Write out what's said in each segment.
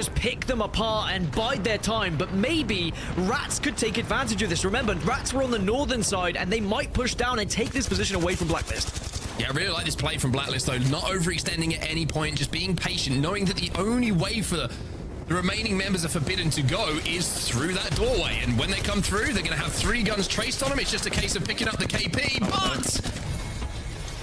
just pick them apart and bide their time, but maybe Rats could take advantage of this. Remember, Rats were on the northern side, and they might push down and take this position away from Blacklist. Yeah, I really like this play from Blacklist, though. Not overextending at any point, just being patient, knowing that the only way for the remaining members of Forbidden to go is through that doorway. And when they come through, they're going to have 3 guns traced on them. It's just a case of picking up the KP, but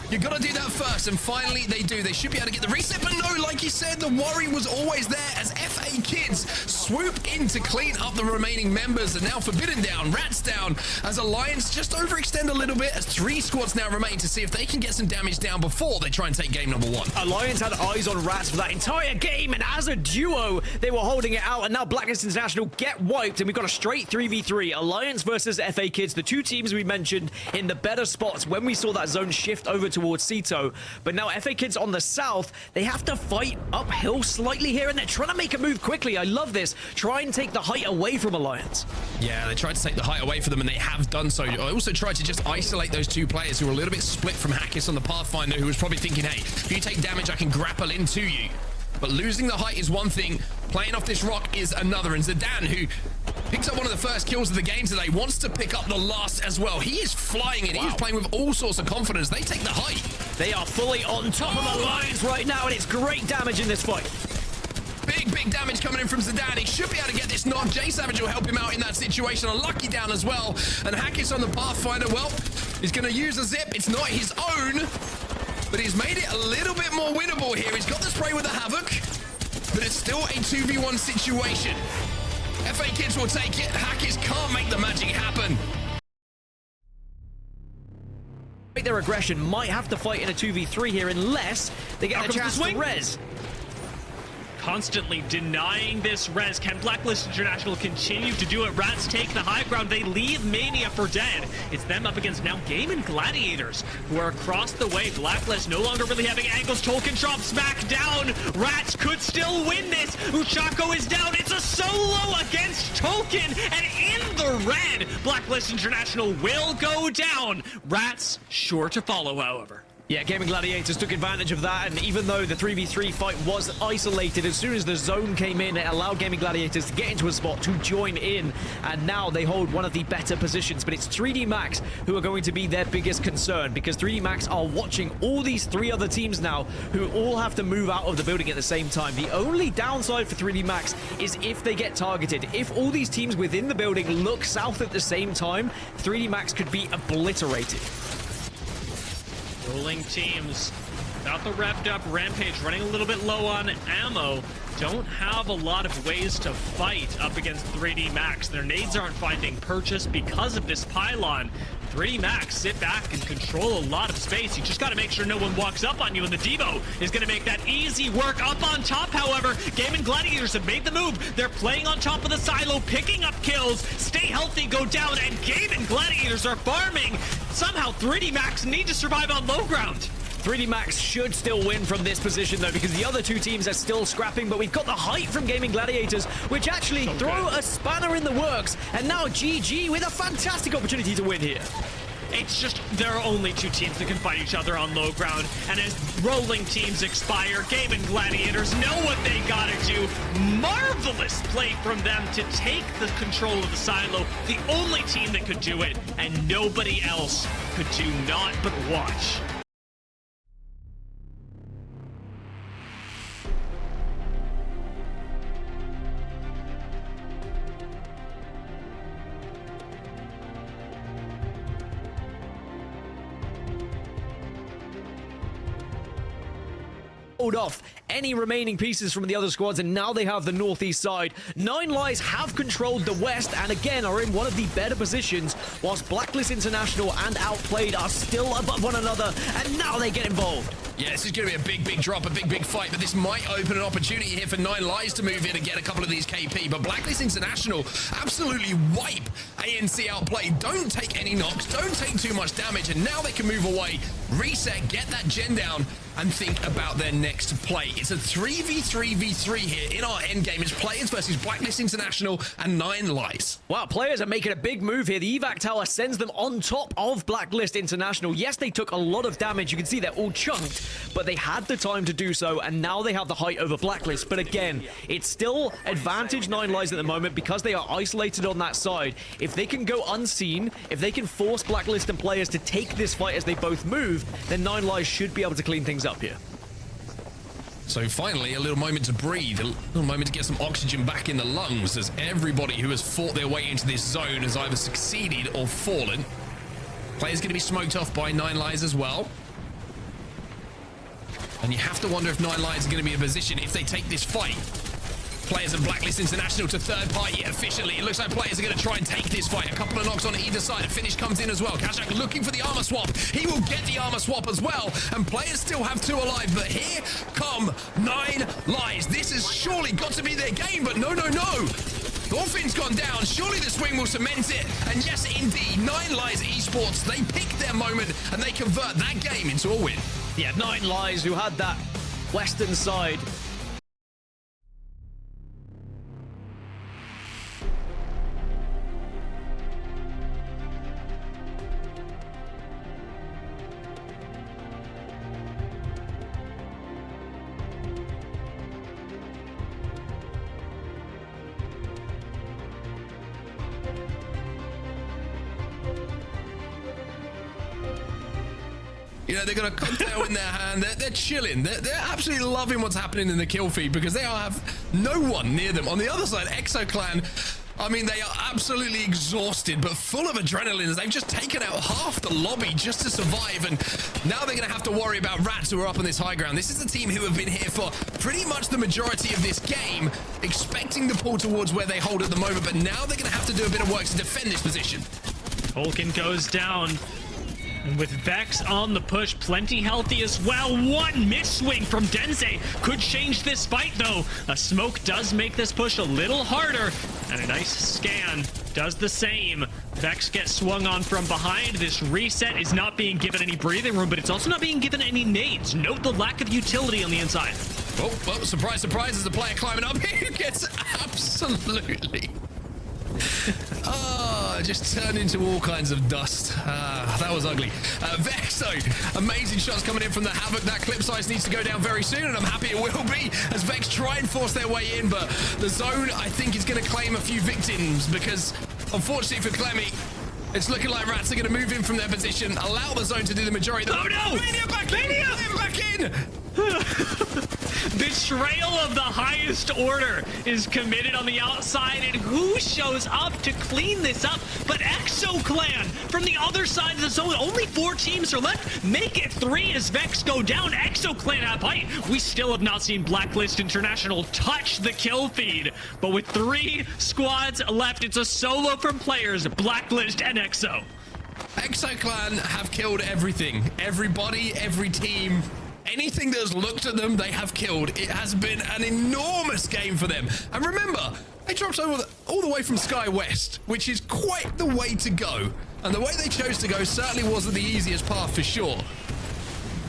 you got to do that first, and finally they do. They should be able to get the reset, but no, like you said, the worry was always there as FA Kids swoop in to clean up the remaining members, and now Forbidden down, Rats down, as Alliance just overextend a little bit, as 3 squads now remain to see if they can get some damage down before they try and take game number 1. Alliance had eyes on Rats for that entire game, and as a duo, they were holding it out, and now Blacklist International get wiped, and we've got a straight 3v3. Alliance versus FA Kids, the 2 teams we mentioned in the better spots when we saw that zone shift over towards Cito. But now FA Kids on the south, they have to fight uphill slightly here, and they're trying to make a move quickly. I love this. Try and take the height away from Alliance. Yeah, they tried to take the height away for them, and they have done so. I also tried to just isolate those 2 players who were a little bit split from Hackis on the Pathfinder, who was probably thinking, hey, if you take damage, I can grapple into you. But losing the height is one thing, playing off this rock is another. And Zidane, who picks up one of the first kills of the game today, wants to pick up the last as well. He is flying in. Wow. He's playing with all sorts of confidence. They take the height. They are fully on top of Alliance right now, and it's great damage in this fight. Big damage coming in from Zidane. He should be able to get this knock. J Savage will help him out in that situation. A lucky down as well. And Hackis on the Pathfinder, well, he's going to use a zip. It's not his own, but he's made it a little bit more winnable here. He's got the spray with the Havoc, but it's still a 2v1 situation. FA Kids will take it. Hackis can't make the magic happen. Their aggression might have to fight in a 2v3 here unless they get a chance to res. Constantly denying this res. Can Blacklist International continue to do it? Rats take the high ground. They leave Mania for dead. It's them up against now GaiminGladiators, who are across the way. Blacklist no longer really having angles. Tolkien drop smack down. Rats could still win this. Uchako is down. It's a solo against Tolkien, and in the red, Blacklist International will go down. Rats sure to follow, however. Yeah, GaiminGladiators took advantage of that, and even though the 3v3 fight was isolated, as soon as the zone came in, it allowed GaiminGladiators to get into a spot to join in, and now they hold one of the better positions. But it's 3D Max who are going to be their biggest concern, because 3D Max are watching all these 3 other teams now who all have to move out of the building at the same time. The only downside for 3D Max is if they get targeted. If all these teams within the building look south at the same time, 3D Max could be obliterated. Rolling teams without the revved up Rampage, running a little bit low on ammo, don't have a lot of ways to fight up against 3D Max. Their nades aren't finding purchase because of this pylon. 3D Max sit back and control a lot of space. You just got to make sure no one walks up on you, and the Devo is going to make that easy work. Up on top, however, GaiminGladiators have made the move. They're playing on top of the silo, picking up kills. Stay healthy, go down, and GaiminGladiators are farming. Somehow 3D Max need to survive on low ground. 3D Max should still win from this position, though, because the other 2 teams are still scrapping, but we've got the height from GaiminGladiators, which actually throw a spanner in the works, and now GG with a fantastic opportunity to win here. It's just, there are only 2 teams that can fight each other on low ground, and as rolling teams expire, GaiminGladiators know what they gotta do. Marvelous play from them to take the control of the silo, the only team that could do it, and nobody else could do naught but watch. Off any remaining pieces from the other squads, and now they have the northeast side. 9 Lives have controlled the west, and again are in one of the better positions, whilst Blacklist International and Outplayed are still above one another, and now they get involved. Yeah, this is going to be a big drop, a big fight, but this might open an opportunity here for 9 Lives to move in and get a couple of these KP. But Blacklist International absolutely wipe ANC Outplayed. Don't take any knocks, don't take too much damage, and now they can move away, reset, get that gen down, and think about their next play. It's a 3v3v3 here in our endgame. It's players versus Blacklist International and 9 Lives. Wow, players are making a big move here. The evac tower sends them on top of Blacklist International. Yes, they took a lot of damage. You can see they're all chunked, but they had the time to do so, and now they have the height over Blacklist. But again, it's still advantage 9 Lives at the moment because they are isolated on that side. If they can go unseen, if they can force Blacklist and players to take this fight as they both move, then 9 Lives should be able to clean things up here. So finally, a little moment to breathe, a little moment to get some oxygen back in the lungs, as everybody who has fought their way into this zone has either succeeded or fallen. Players going to be smoked off by 9 Lives as well. And you have to wonder if 9 Lives are going to be in a position if they take this fight. Players of Blacklist International to third party efficiently. It looks like players are going to try and take this fight. A couple of knocks on either side. A finish comes in as well. Kashak looking for the armor swap. He will get the armor swap as well. And players still have 2 alive. But here come 9 Lives. This has surely got to be their game. But no, no, no. Dolphin's gone down. Surely the swing will cement it. And yes, indeed, 9 Lives Esports, they pick their moment and they convert that game into a win. Yeah, 9 Lives who had that western side. You know, they've got a cocktail in their hand. They're chilling. They're absolutely loving what's happening in the kill feed because they have no one near them. On the other side, Exo Clan, I mean, they are absolutely exhausted, but full of adrenaline as they've just taken out half the lobby just to survive. And now they're going to have to worry about Rats who are up on this high ground. This is the team who have been here for pretty much the majority of this game, expecting the pull towards where they hold at the moment. But now they're going to have to do a bit of work to defend this position. Tolkien goes down. And with Vex on the push, plenty healthy as well. One miss swing from Denze could change this fight, though. A smoke does make this push a little harder, and a nice scan does the same. Vex gets swung on from behind. This reset is not being given any breathing room, but it's also not being given any nades. Note the lack of utility on the inside. Oh, surprise, surprise, as the player climbing up here gets absolutely... just turned into all kinds of dust. That was ugly. Vex, though, amazing shots coming in from the Havoc. That clip size needs to go down very soon, and I'm happy it will be as Vex try and force their way in, but the zone, I think, is going to claim a few victims because, unfortunately for Clemmy, it's looking like Rats are going to move in from their position, allow the zone to do the majority. Oh, no! Mania back in! Mania back in! Betrayal of the highest order is committed on the outside, and who shows up to clean this up but Exo Clan from the other side of the zone. Only 4 teams are left. Make it 3 as Vex go down. Exo Clan have height. We still have not seen Blacklist International touch the kill feed, but with 3 squads left, it's a solo from players Blacklist and Exo. Exo Clan have killed everything. Everybody, every team. Anything that has looked at them, they have killed. It has been an enormous game for them. And remember, they dropped over all the way from Sky West, which is quite the way to go. And the way they chose to go certainly wasn't the easiest path for sure.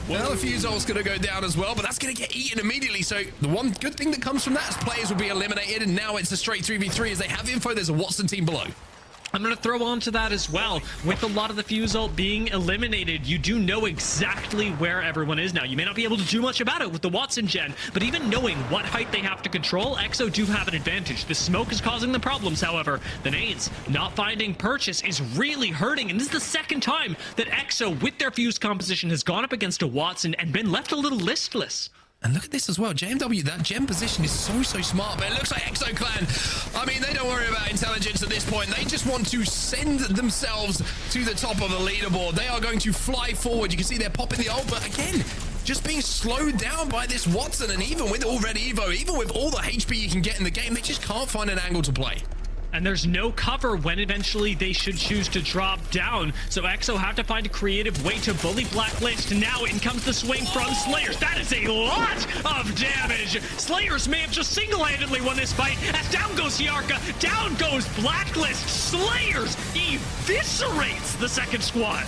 Well, the Fusel's going to go down as well, but that's going to get eaten immediately. So the one good thing that comes from that is players will be eliminated, and now it's a straight 3v3 as they have info. There's a Watson team below. I'm going to throw on to that as well. With a lot of the Fusel being eliminated, you do know exactly where everyone is now. You may not be able to do much about it with the Watson gen, but even knowing what height they have to control, Exo do have an advantage. The smoke is causing the problems, however. The nades not finding purchase is really hurting, and this is the second time that Exo, with their fuse composition, has gone up against a Watson and been left a little listless. And look at this as well. JMW, that gem position is so smart, but it looks like Exo Clan, I mean, they don't worry about intelligence at this point. They just want to send themselves to the top of the leaderboard. They are going to fly forward. You can see they're popping the ult, but again, just being slowed down by this Watson. And even with already Evo, even with all the HP you can get in the game, they just can't find an angle to play. And there's no cover when eventually they should choose to drop down. So Exo have to find a creative way to bully Blacklist. Now in comes the swing from Slayers. That is a lot of damage. Slayers may have just single-handedly won this fight. As down goes Yarka, down goes Blacklist. Slayers eviscerates the second squad.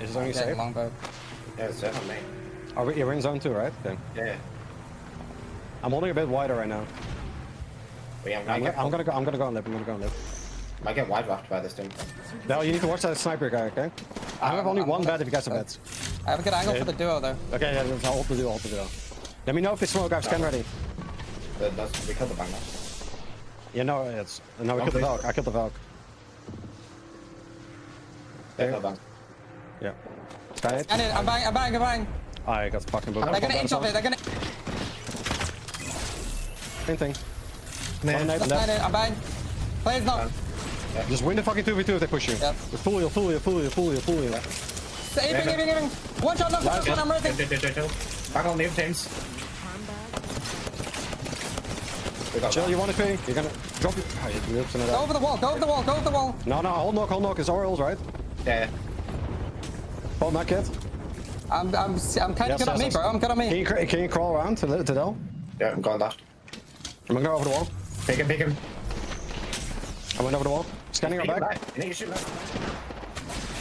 It is only safe. Longbow. Yeah, it's on me. You're in zone 2, right? Okay. Yeah. I'm holding a bit wider right now. But yeah, I'm gonna go on lip. Might get wide wrapped by this thing. Bell, you need to watch that sniper guy, okay? I have only one bet if you guys have bets. I have a good angle for the duo though. Okay, yeah, I'll hold the duo. Let me know if they smoke. I have scan ready. We killed the bang now. Yeah, no, we killed the Valk. I killed the Valk. Yeah, no bang. Yeah. Scan it. And I'm bang. I got fucking booked. They're gonna inch off it, they're gonna... Same thing. Man, I'm bang. Players not. Just win the fucking 2v2 if they push you. Yep. Fool you. Aiming. One shot left, one, I'm ready. Back on the teams. Chill, you want to pay? You're gonna drop it. Go over the wall. No, hold knock. It's orals, right? Yeah. Hold that kid. I'm kind of good on me, bro. I'm good on me. Can you crawl around to Dell? Yeah, I'm going dashed. I'm gonna go over the wall. Pick him. I went over the wall. Scanning our back. You need to shoot left.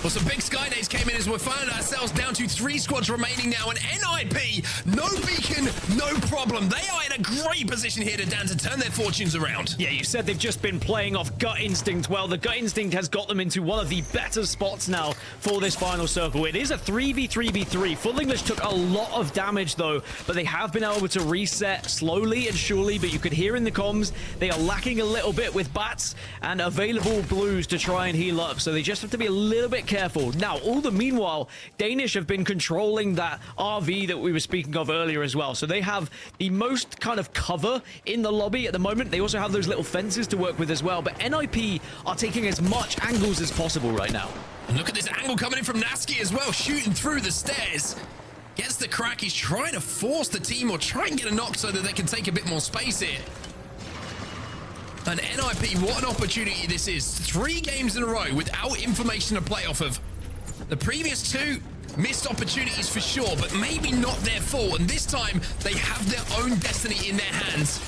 Well, some big Skynades came in as we found ourselves down to 3 squads remaining now, and NIP, no beacon, no problem. They are in a great position here to turn their fortunes around. Yeah, you said they've just been playing off gut instinct. Well, the gut instinct has got them into one of the better spots now for this final circle. It is a 3v3v3. Full English took a lot of damage, though, but they have been able to reset slowly and surely, but you could hear in the comms, they are lacking a little bit with bats and available blues to try and heal up, so they just have to be a little bit careful. Now, all the meanwhile, DANISH have been controlling that RV that we were speaking of earlier as well. So they have the most kind of cover in the lobby at the moment. They also have those little fences to work with as well. But NIP are taking as much angles as possible right now. And look at this angle coming in from Nasky as well, shooting through the stairs. Gets the crack. He's trying to force the team or try and get a knock so that they can take a bit more space here. And NIP, what an opportunity this is. 3 games in a row without information to play off of. The previous 2 missed opportunities for sure, but maybe not their fault. And this time, they have their own destiny in their hands.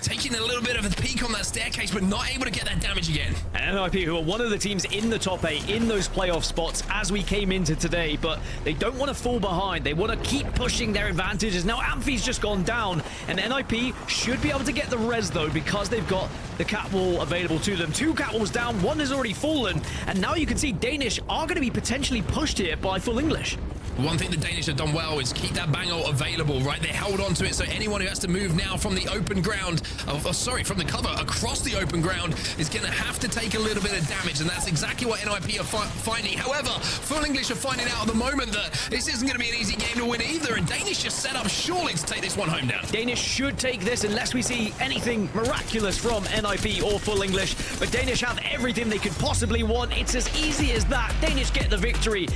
Taking a little bit of a peek on that staircase, but not able to get that damage again. And NIP, who are one of the teams in the top 8 in those playoff spots as we came into today, but they don't want to fall behind. They want to keep pushing their advantages. Now Amphi's just gone down, and NIP should be able to get the res though, because they've got the catwall available to them. 2 catwalls down, 1 has already fallen, and now you can see DANISH are going to be potentially pushed here by Full English. One thing the DANISH have done well is keep that bang ult available, right? They held on to it, so anyone who has to move now from the open ground, from the cover across the open ground is going to have to take a little bit of damage, and that's exactly what NIP are finding. However, Full English are finding out at the moment that this isn't going to be an easy game to win either, and DANISH just set up surely to take this one home down. DANISH should take this unless we see anything miraculous from NIP or Full English, but DANISH have everything they could possibly want. It's as easy as that. DANISH get the victory.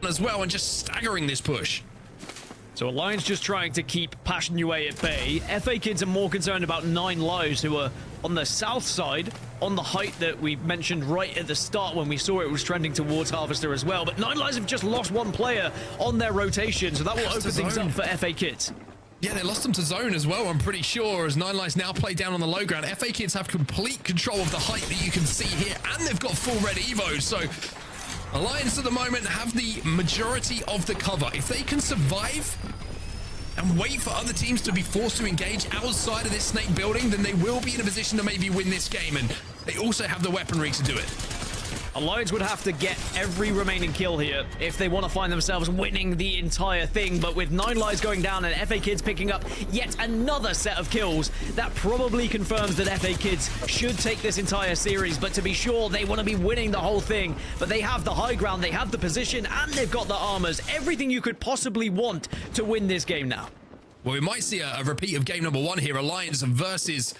As well, and just staggering this push. So Alliance just trying to keep PassionUA at bay. FA Kids are more concerned about 9 Lives, who are on the south side, on the height that we mentioned right at the start when we saw it was trending towards Harvester as well. But 9 Lives have just lost 1 player on their rotation, so that will open things up for FA Kids. Yeah, they lost them to zone as well, I'm pretty sure, as 9 Lives now play down on the low ground. FA Kids have complete control of the height that you can see here, and they've got full red Evos, so Alliance at the moment have the majority of the cover. If they can survive and wait for other teams to be forced to engage outside of this snake building, then they will be in a position to maybe win this game, and they also have the weaponry to do it. Alliance would have to get every remaining kill here if they want to find themselves winning the entire thing, but with 9 Lives going down and FA Kids picking up yet another set of kills, that probably confirms that FA Kids should take this entire series. But to be sure, they want to be winning the whole thing, but they have the high ground, they have the position, and they've got the armors, everything you could possibly want to win this game now. Well, we might see a repeat of game number 1 here, Alliance versus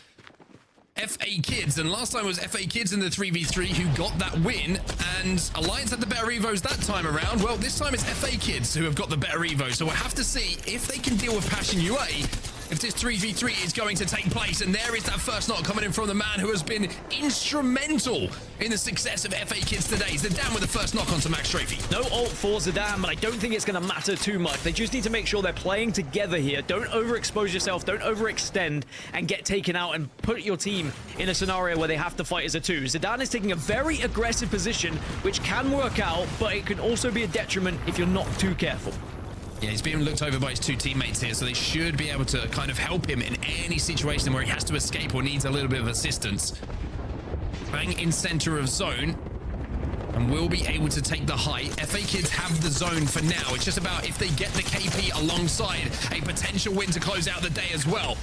FA Kids, and last time it was FA Kids in the 3v3 who got that win, and Alliance had the better Evos that time around. Well, this time it's FA Kids who have got the better Evo, so we'll have to see if they can deal with PassionUA if this 3v3 is going to take place. And there is that first knock coming in from the man who has been instrumental in the success of FA Kids today. Zidane with the first knock onto Max Strafey. No ult for Zidane, but I don't think it's going to matter too much. They just need to make sure they're playing together here. Don't overexpose yourself, don't overextend and get taken out and put your team in a scenario where they have to fight as a 2. Zidane is taking a very aggressive position, which can work out, but it can also be a detriment if you're not too careful. Yeah, he's being looked over by his 2 teammates here, so they should be able to kind of help him in any situation where he has to escape or needs a little bit of assistance. Bang in center of zone, and will be able to take the height. FA Kids have the zone for now. It's just about if they get the KP alongside a potential win to close out the day as well.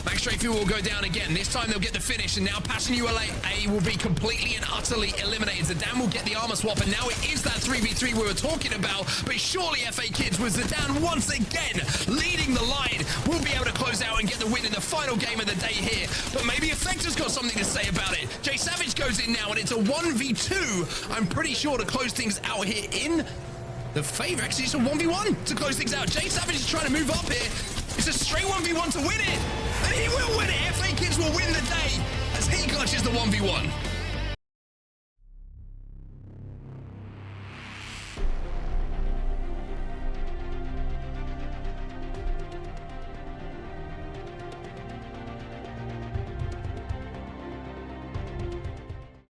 Max Strafey will go down again. This time they'll get the finish, and now PassionUA will be completely and utterly eliminated. Zidane will get the armor swap, and now it is that 3v3 we were talking about. But surely FA Kids with Zidane once again leading the line will be able to close out and get the win in the final game of the day here. But maybe Effector's got something to say about it. Jay Savage goes in now, and it's a 1v2. I'm pretty sure to close things out here in the favor. Actually, it's a 1v1 to close things out. Jay Savage is trying to move up here. It's a straight 1v1 to win it. And he will win it. FA Kids will win the day as he clutches the 1v1.